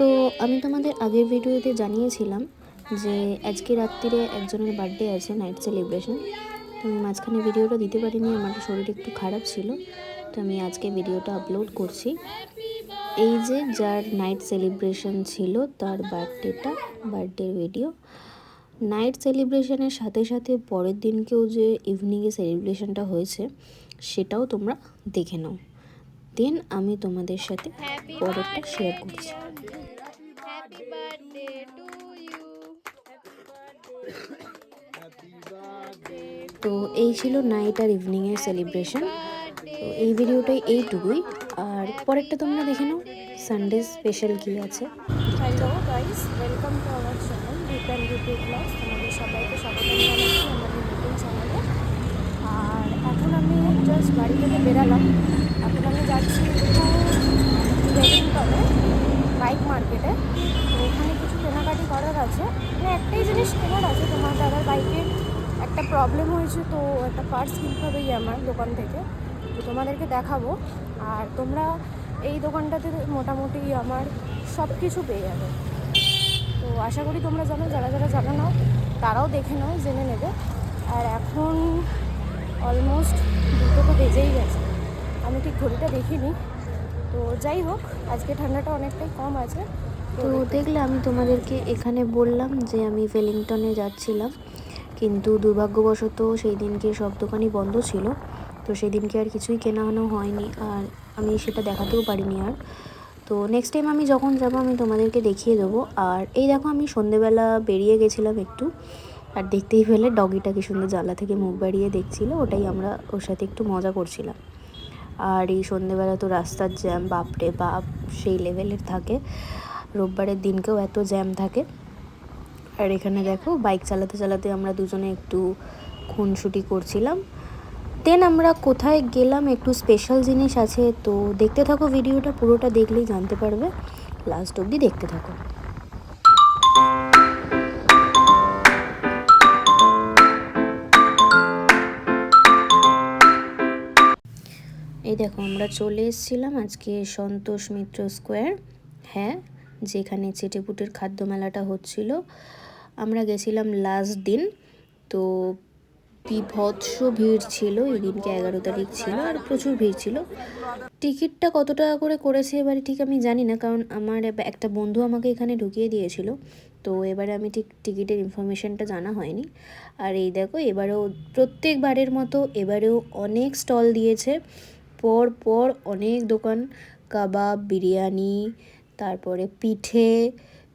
তো আমি তোমাদের আগের ভিডিওতে জানিয়েছিলাম যে আজকে রাত্রিরে একজনের বার্থডে আছে, নাইট সেলিব্রেশন। তো আমি মাঝখানে ভিডিওটা দিতে পারিনি, আমার শরীর একটু খারাপ ছিল। তো আমি আজকে ভিডিওটা আপলোড করছি। এই যে যার নাইট সেলিব্রেশন ছিল তার বার্থডে ভিডিও। নাইট সেলিব্রেশনের সাথে সাথে পরের দিনকেও যে ইভিনিংয়ে সেলিব্রেশনটা হয়েছে সেটাও তোমরা দেখে নাও। দেন আমি তোমাদের সাথে পরেরটা শেয়ার করছি। Happy birthday to you. তো এই ছিল নাইট আর ইভিনিংয়ের সেলিব্রেশন। তো এই ভিডিওটাই এইটুকুই, আর পরেরটা তোমরা দেখে নাও সানডে স্পেশাল কী আছে। Hello guys, welcome to our channel return beauty blogs. তোমাদের সবাইকে স্বাগত জানাচ্ছি আমাদের নতুন চ্যানেলে। আর এখন আমি জাস্ট বাড়ি থেকে বেরালাম। এখন আমি যাচ্ছি একটু ওয়েলিংটনে বাইক মার্কেটে। তো ওখানে কিছু কেনাকাটি করার আছে, মানে একটাই জিনিস কেনার আছে। তোমার দাদার বাইকে একটা প্রবলেম হয়েছে, তো একটা পার্টস কিনতে হবে আমার দোকান থেকে, তো তোমাদেরকে দেখাবো। আর তোমরা এই দোকানটাতে মোটামুটি আমার সব কিছু পেয়ে যাবে। তো আশা করি তোমরা জানো, যারা যারা জানো না তারাও দেখে নাও, জেনে নেবে। আর এখন অলমোস্ট 2টো তো বেজেই গেছে, আমি ঠিক ঘড়িটা দেখিনি। তো যাই হোক, আজকে ঠান্ডাটা অনেকটাই কম আছে। তো দেখলে আমি তোমাদেরকে এখানে বললাম যে আমি ওয়েলিংটনে যাচ্ছিলাম, কিন্তু দুর্ভাগ্যবশত সেই দিনকে সব দোকানই বন্ধ ছিল। তো সেই দিনকে আর কিছুই কেনানো হয়নি, আর আমি সেটা দেখাতেও পারিনি আর। তো নেক্সট টাইম আমি যখন যাবো আমি তোমাদেরকে দেখিয়ে দেবো। আর এই দেখো আমি সন্ধেবেলা বেরিয়ে গেছিলাম একটু, আর দেখতেই পেলে ডগিটা কি সুন্দর জানলা থেকে মুখ বাড়িয়ে দেখছিলো, ওটাই আমরা ওর সাথে একটু মজা করছিলাম। আর এই সন্ধেবেলা তো রাস্তার জ্যাম বাপরে বাপ সেই লেভেলের থাকে, রোববারের দিনকেও এত জ্যাম থাকে। আর এখানে দেখো বাইক চালাতে চালাতে আমরা দুজনে একটু খুনসুটি করছিলাম। দেন আমরা কোথায় গেলাম, একটু স্পেশাল জিনিস আছে, তো দেখতে থাকো ভিডিওটা, পুরোটা দেখলেই জানতে পারবে, লাস্ট অবধি দেখতে থাকো। এই দেখো আমরা চলে এসেছিলাম আজকে সন্তোষ মিত্র স্কোয়ার, হ্যাঁ, যেখানে চেটেপুটের খাদ্য মেলাটা হচ্ছিল। আমরা গেছিলাম লাস্ট দিন, তো বিভৎস ভিড় ছিল। এই দিনকে 11 তারিখ ছিল আর প্রচুর ভিড় ছিল। টিকিটটা কত টাকা করে করেছে এবারে ঠিক আমি জানি না, কারণ আমার একটা বন্ধু আমাকে এখানে ঢুকিয়ে দিয়েছিল, তো এবারে আমি ঠিক টিকিটের ইনফরমেশনটা জানা হয়নি। আর এই দেখো এবারেও প্রত্যেকবারের মতো এবারেও অনেক স্টল দিয়েছে, পর পর অনেক দোকান, কাবাব, বিরিয়ানি, তারপরে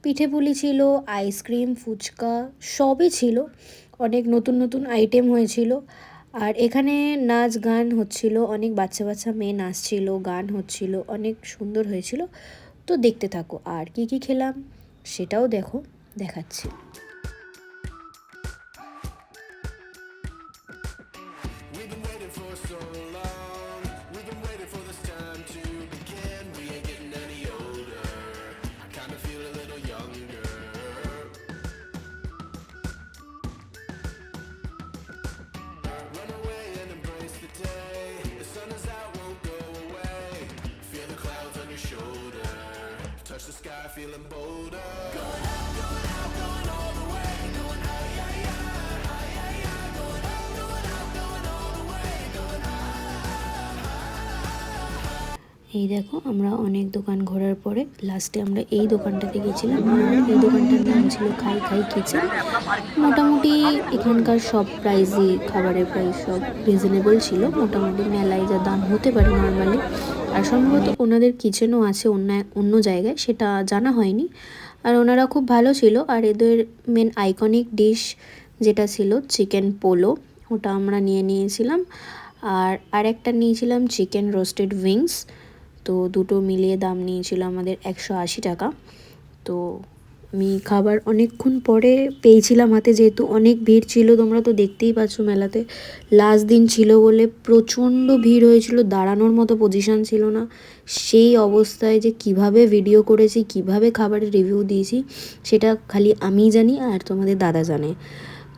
পিঠে পুলি ছিল, আইসক্রিম, ফুচকা সবই ছিল। অনেক নতুন নতুন আইটেম হয়েছিল। আর এখানে নাচ গান হচ্ছিল, অনেক বাচ্চা বাচ্চা মেয়ে নাচছিল, গান হচ্ছিল, অনেক সুন্দর হয়েছিল। তো দেখতে থাকো, আর কি কি খেলাম সেটাও দেখো, দেখাচ্ছি। Touch the sky, feeling bolder. Going up, going up, going all the way. Going high, high, high, high, high, high. Going up, going up, going all the way. Going high. এই দেখো আমরা অনেক দোকান ঘোরার পরে লাস্টে আমরা এই দোকানটাতে গেছিলাম, আর এই দোকানটার নাম ছিল খাই খাই কিচেন। মোটামুটি এখানকার সব প্রাইসই, খাবারের প্রাইস সব রিজনেবল ছিল, মোটামুটি মেলায় যা দাম হতে পারে নর্মালি। আর সম্ভবত ওনাদের কিচেনও আছে অন্য জায়গায়, সেটা জানা হয়নি। আর ওনারা খুব ভালো ছিল। আর এদের মেন আইকনিক ডিশ যেটা ছিল চিকেন পোলো, ওটা আমরা নিয়েছিলাম। আর আরেকটা নিয়েছিলাম চিকেন রোস্টেড উইংস। তো দুটো মিলিয়ে দাম নিয়েছিল আমাদের 180 টাকা। তো আমি খাবার অনেকক্ষণ পরে পেয়েছিলাম হাতে, যেহেতু অনেক ভিড় ছিল, তোমরা তো দেখতেই পাচ্ছ মেলাতে লাস্ট দিন ছিল বলে প্রচণ্ড ভিড় হয়েছিল, দাঁড়ানোর মতো পজিশন ছিল না। সেই অবস্থায় যে কিভাবে ভিডিও করেছি, কিভাবে খাবারের রিভিউ দিয়েছি, সেটা খালি আমিই জানি আর তোমাদের দাদা জানে।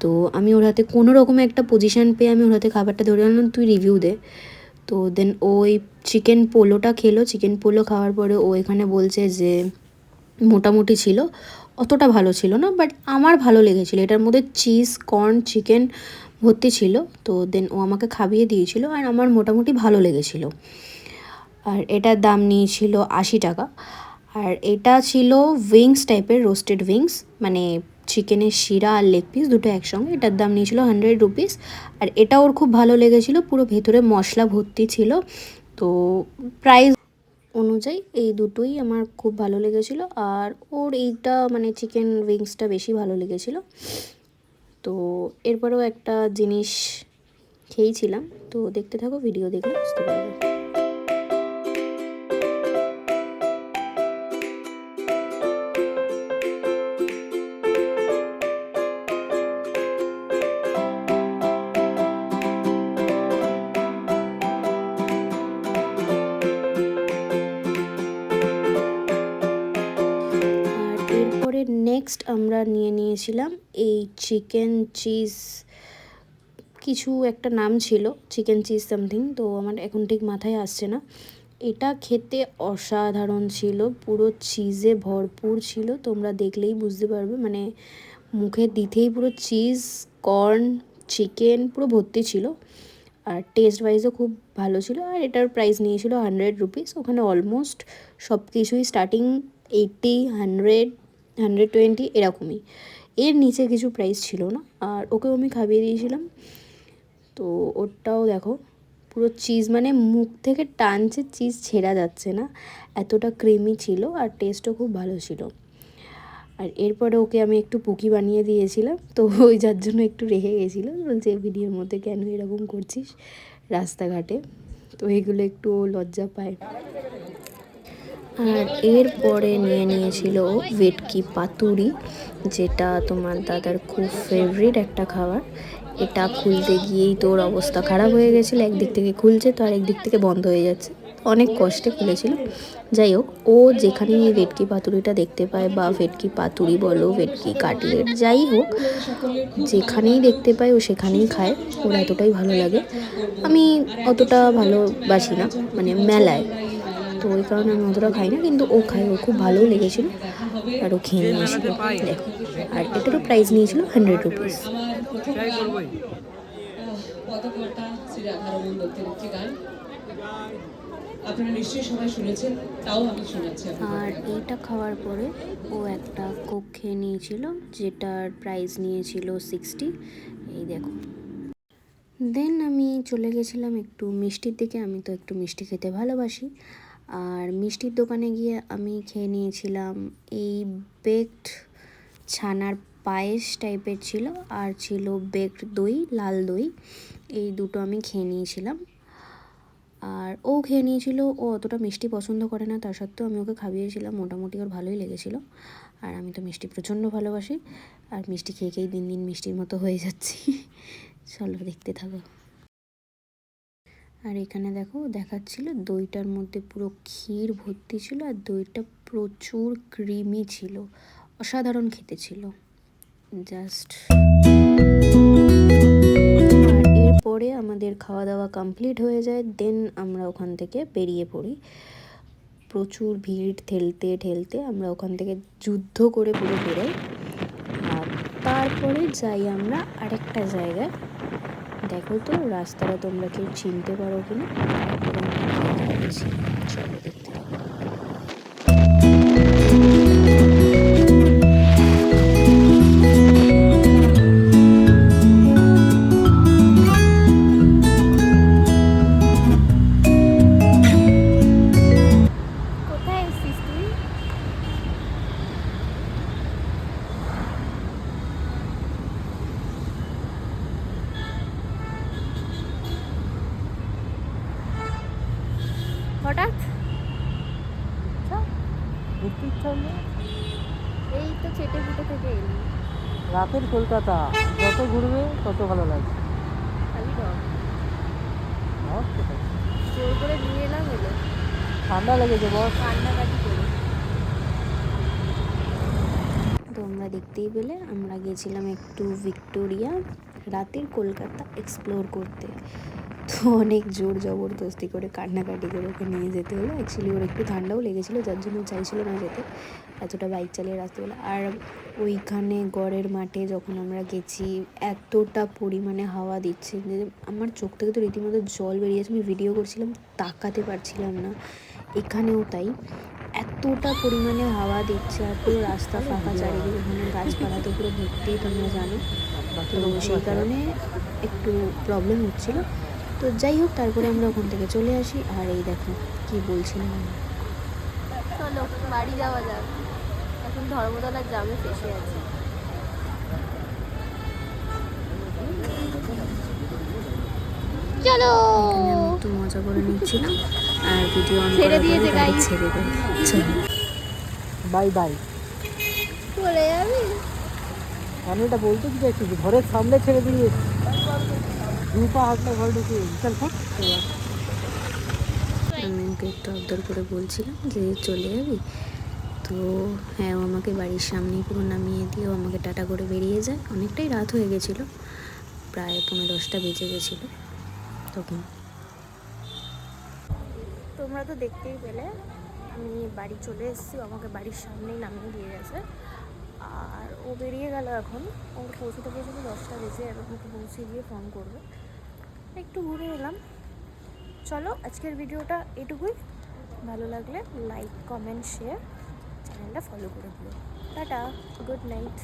তো আমি ওর হাতে কোনো রকম একটা পজিশন পেয়ে আমি ওর হাতে খাবারটা ধরে আনলাম, তুই রিভিউ দে। তো দেন ওই চিকেন পোলোটা খেলো, চিকেন পোলো খাওয়ার পরে ও এখানে বলছে যে মোটামুটি ছিল, অতটা ভালো ছিল না, বাট আমার ভালো লেগেছিলো। এটার মধ্যে চিজ, কর্ন, চিকেন ভর্তি ছিল। তো দেন ও আমাকে খাইয়ে দিয়েছিল আর আমার মোটামুটি ভালো লেগেছিলো। আর এটার দাম নিয়েছিল 80 টাকা। আর এটা ছিল উইংস টাইপের, রোস্টেড উইংস, মানে চিকেনের শিরা আর লেগ পিস দুটো একসঙ্গে। এটার দাম নিয়েছিল 100 রুপিস। আর এটা ওর খুব ভালো লেগেছিলো, পুরো ভেতরে মশলা ভর্তি ছিল। তো প্রাইস অনুযায়ী এই দুটোই আমার খুব ভালো লেগেছিলো। আর ওর এইটা মানে চিকেন উইংসটা বেশি ভালো লেগেছিলো। তো এরপরেও একটা জিনিস খেয়েছিলাম, তো দেখতে থাকো, ভিডিও দেখলে বুঝতে পারবে। আর এরপরে নেক্সট আমরা নিয়েছিলাম এই চিকেন চিজ, কিছু একটা নাম ছিল, চিকেন চিজ সামথিং, তো আমার এখন ঠিক মাথায় আসছে না। এটা খেতে অসাধারণ ছিল, পুরো চিজে ভরপুর ছিল, তোমরা দেখলেই বুঝতে পারবে, মানে মুখে দিতেই পুরো চিজ, কর্ন, চিকেন পুরো ভর্তি ছিল। আর টেস্ট ওয়াইজও খুব ভালো ছিল। আর এটার প্রাইস নিয়েছিল 100 রুপিস। ওখানে অলমোস্ট সব কিছুই স্টার্টিং 80, 100, 120 এরকমই, এর নিচে কিছু প্রাইস ছিল না। আর ওকেও আমি খাইয়ে দিয়েছিলাম। তো ওটাও দেখো, পুরো চিজ মানে মুখ থেকে টানছে, চিজ ছেঁড়া যাচ্ছে না, এতটা ক্রিমি ছিল। আর টেস্টও খুব ভালো ছিল। আর এরপরে ওকে আমি একটু পুকি বানিয়ে দিয়েছিলাম, তো ওই যার জন্য একটু রেগে গেছিলো, বলছে ভিডিওর মধ্যে কেন এরকম করছিস রাস্তাঘাটে। তো এগুলো একটু লজ্জা পায়। আর এরপরে নিয়েছিল ভেটকি পাতুরি, যেটা তোমার দাদার খুব ফেভারিট একটা খাবার। এটা খুলতে গিয়েই তোর অবস্থা খারাপ হয়ে গেছিলো, একদিক থেকে খুলছে তো আরেক দিক থেকে বন্ধ হয়ে যাচ্ছে, অনেক কষ্টে খুলেছিল। যাই হোক, ও যেখানেই এই ভেটকি পাতুরিটা দেখতে পায়, বা ভেটকি পাতুরি বলো, ভেটকি কাটলেট, যাই হোক, যেখানেই দেখতে পায় ও সেখানেই খায়। ওর এতটাই ভালো লাগে, আমি অতটা ভালোবাসি না, মানে মেলায়, তো ওই কারণে আমি অতটা খাই না, কিন্তু ও খায়, ওর খুব ভালো লেগেছিলো আর ও খেয়ে নিয়েছিল। দেখো, আর এটারও প্রাইস নিয়েছিল 100 রুপিস। আপনারা নিশ্চয়ই সবাই শুনেছেন, তাও আমি শোনাচ্ছি। আর এইটা খাওয়ার পরে ও একটা কোক খেয়ে নিয়েছিল, যেটার প্রাইস নিয়েছিল 60। এই দেখো, দেন আমি চলে গেছিলাম একটু মিষ্টির দিকে, আমি তো একটু মিষ্টি খেতে ভালোবাসি। আর মিষ্টির দোকানে গিয়ে আমি খেয়ে নিয়েছিলাম এই বেকড ছানার পায়েস টাইপের ছিল, আর ছিল বেকড দই, লাল দই, এই দুটো আমি খেয়ে নিয়েছিলাম। আর ও খেয়ে নিয়েছিল, ও অতটা মিষ্টি পছন্দ করে না, তার সত্ত্বেও আমি ওকে খাইয়েছিলাম, মোটামুটি ওর ভালোই লেগেছিলো। আর আমি তো মিষ্টি প্রচণ্ড ভালোবাসি, আর মিষ্টি খেয়ে খেয়েই দিন দিন মিষ্টির মতো হয়ে যাচ্ছি। চলো দেখতে থাকো। আর এখানে দেখো, দেখাচ্ছিল দইটার মধ্যে পুরো ক্ষীর ভর্তি ছিল, আর দইটা প্রচুর ক্রিমি ছিল, অসাধারণ খেতে ছিল জাস্ট। আর এরপরে আমাদের খাওয়া দাওয়া কমপ্লিট হয়ে যায়, দেন আমরা ওখান থেকে বেরিয়ে পড়ি। প্রচুর ভিড় ঠেলতে ঠেলতে আমরা ওখান থেকে যুদ্ধ করে পুরো বেরোই। আর তারপরে যাই আমরা আরেকটা জায়গায়, দেখো তো রাস্তাটা তোমরা কেউ চিনতে পারো কিনা। তারপরে আমরা গেছি, চলো দেখতে থাকো। কোথায় এসেছিস তুই? হঠাৎ ঘুরতে ইচ্ছা হলো। এই তো চেটে ফুটে থেকে এলি, রাতের কলকাতা, যত ঘুরবে তত ভালো লাগবে। খালি ডর, আর কোথায়? জোর করে নিয়ে এলাম, এলো ঠান্ডা লেগেছে বস। কান্নাকাটি করে। তোমরা দেখতেই পেলে আমরা গেছিলাম একটু ভিক্টোরিয়া, রাতের কলকাতা এক্সপ্লোর করতে। তো অনেক জোর জবরদস্তি করে কান্নাকাটি করে ওকে নিয়ে যেতে হলো। অ্যাকচুয়ালি ওর একটু ঠান্ডাও লেগেছিলো, যার জন্য চাইছিল না যেতে এতটা বাইক চালিয়ে রাস্তাবেলা। আর ওইখানে গড়ের মাঠে যখন আমরা গেছি এতটা পরিমাণে হাওয়া দিচ্ছে যে আমার চোখ থেকে তো রীতিমতো জল বেরিয়েছে। আমি ভিডিও করছিলাম, তাকাতে পারছিলাম না। এখানেও তাই, এতটা পরিমাণে হাওয়া দিচ্ছে আর পুরো রাস্তা ফাঁকা, চারিদিকে ওখানে গাছপালা তো পুরো ভর্তি, তোমরা জানো। তো সেই কারণে একটু প্রবলেম হচ্ছিলো। তো যাই হোক, তারপরে আমরা ওখান থেকে চলে আসি। আর এই দেখো কি বলছিলাম আমি। চলো বাড়ি যাওয়া যাক, এখন ধর্মতলার জামে ফেসে আছে। চলো, এখানে আমি একটু মজা করে নিচ্ছিলাম আর ভিডিও অন ছেড়ে করার দিয়েছে পরে গাড়ি guys। ছেড়ে দেয়। চলো। Bye bye. চলে যাবি? আমি এটা বলতে কি চাইছি, ঘরের সামনে ছেড়ে দিয়ে দুপা হাঁটলে ঘর ঢুকে বিশাল ফুট। আমি ওকে একটু আবদার করে বলছিলাম যে চলে যাবি, তো হ্যাঁ, ও আমাকে বাড়ির সামনেই পুরো নামিয়ে দিয়ে ও আমাকে টাটা করে বেরিয়ে যায়। অনেকটাই রাত হয়ে গেছিলো, প্রায় 9:30 বেজে গেছিলো তখন। তোমরা তো দেখতেই পেলে আমি বাড়ি চলে এসেছি, আমাকে বাড়ির সামনেই নামিয়ে দিয়ে গেছে। আর ও বেরিয়ে গেল, এখন ওর পৌঁছতে 10টা বেজে, এবার আমাকে পৌঁছে গিয়ে ফোন করবে। একটু ঘুরে এলাম। চলো আজকের ভিডিওটা এটুকুই। ভালো লাগলে লাইক, কমেন্ট, শেয়ার, চ্যানেলটা ফলো করে দিও। Tata, good night.